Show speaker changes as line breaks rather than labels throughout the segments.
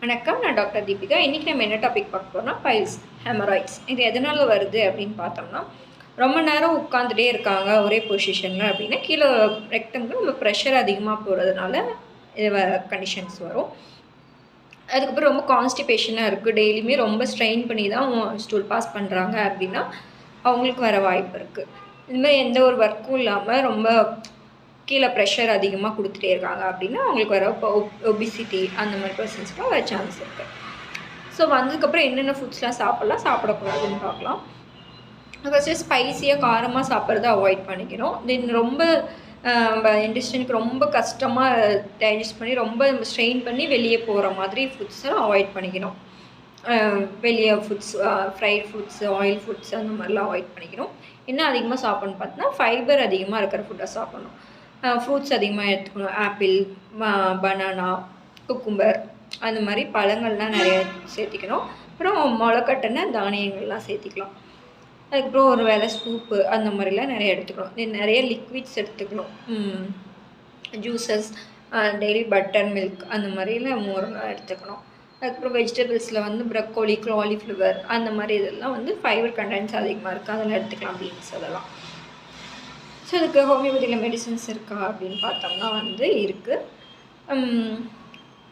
வணக்கம். நான் டாக்டர் தீபிகா. இன்றைக்கி நம்ம என்ன டாபிக் பார்க்க போறோம்னா, பைல்ஸ், ஹெமராய்ட்ஸ். இது எதனால் வருது அப்படின்னு பார்த்தோம்னா, ரொம்ப நேரம் உட்காந்துட்டே இருக்காங்க ஒரே பொசிஷனில் அப்படின்னா, கீழே ரெக்டம்க்கு நம்ம ப்ரெஷர் அதிகமாக போகிறதுனால இது கண்டிஷன்ஸ் வரும். அதுக்கப்புறம் ரொம்ப கான்ஸ்டிபேஷனாக இருக்குது, டெய்லியுமே ரொம்ப ஸ்ட்ரெயின் பண்ணி தான் ஸ்டூல் பாஸ் பண்ணுறாங்க அப்படின்னா, அவங்களுக்கு வர வாய்ப்பு இருக்குது. இதுமாதிரி எந்த ஒரு ஒர்க்கும் இல்லாமல் ரொம்ப கீழே ப்ரெஷர் அதிகமாக கொடுத்துட்டே இருக்காங்க அப்படின்னா, அவங்களுக்கு வர ஒபிசிட்டி அந்த மாதிரி பர்சன்ஸ்க்குலாம் வர சான்ஸ் இருக்குது. ஸோ வந்ததுக்கப்புறம் என்னென்ன ஃபுட்ஸ்லாம் சாப்பிட்லாம், சாப்பிடக்கூடாதுன்னு பார்க்கலாம். ஃபஸ்ட்டு ஸ்பைஸியாக காரமாக சாப்பிட்றத அவாய்ட் பண்ணிக்கணும். தென் ரொம்ப இன்டெஸ்டைனுக்கு ரொம்ப கஷ்டமாக டைஜஸ்ட் பண்ணி ரொம்ப ஸ்ட்ரெயின் பண்ணி வெளியே போகிற மாதிரி ஃபுட்ஸை அவாய்ட் பண்ணிக்கணும். வெளியே foods, fried foods, oil foods அந்த மாதிரிலாம் அவாய்ட் பண்ணிக்கணும். என்ன அதிகமாக சாப்பிட்ணுன்னு பார்த்தோன்னா, ஃபைபர் அதிகமாக இருக்கிற ஃபுட்டை சாப்பிட்ணும். ஃப்ரூட்ஸ் அதிகமாக எடுத்துக்கணும். ஆப்பிள், பனானா, குக்கும்பர் அந்த மாதிரி பழங்கள்லாம் நிறைய சேர்த்திக்கணும். அப்புறம் முளைக்கட்டின தானியங்கள்லாம் சேர்த்திக்கலாம். அதுக்கப்புறம் ஒரு வேளை சூப்பு அந்த மாதிரிலாம் நிறைய எடுத்துக்கணும். நிறைய லிக்விட்ஸ் எடுத்துக்கணும். ஜூஸஸ், டெய்லி பட்டர் மில்க் அந்த மாதிரிலாம் மோரெலாம் எடுத்துக்கணும். அதுக்கப்புறம் வெஜிடபிள்ஸில் வந்து ப்ரக்கோலி, காலிஃப்ளவர் அந்த மாதிரி இதெல்லாம் வந்து ஃபைபர் கண்டென்ட்ஸ் அதிகமாக இருக்குது, அதெல்லாம் எடுத்துக்கலாம். பீன்ஸ் அதெல்லாம். ஸோ அதுக்கு ஹோமியோபதியில் மெடிசன்ஸ் இருக்கா அப்படின்னு பார்த்தோம்னா வந்து இருக்குது.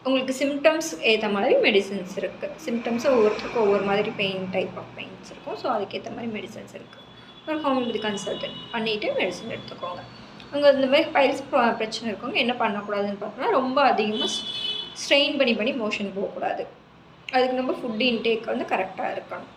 உங்களுக்கு சிம்டம்ஸ் ஏற்ற மாதிரி மெடிசன்ஸ் இருக்குது. சிம்டம்ஸை ஒவ்வொருத்தருக்கும் ஒவ்வொரு மாதிரி டைப் ஆஃப் பெயின்ஸ் இருக்கும். ஸோ அதுக்கேற்ற மாதிரி மெடிசன்ஸ் இருக்குது. ஒரு ஹோமியோபதி கன்சல்டன்ட் பண்ணிவிட்டு மெடிசன் எடுத்துக்கோங்க. அங்கே இந்த மாதிரி பைல்ஸ் பிரச்சனை இருக்கவங்க என்ன பண்ணக்கூடாதுன்னு பார்த்தோம்னா, ரொம்ப அதிகமாக ஸ்ட்ரெயின் பண்ணி மோஷன் போகக்கூடாது. அதுக்கு நம்ம ஃபுட் இன்டேக் வந்து கரெக்டாக இருக்கணும்.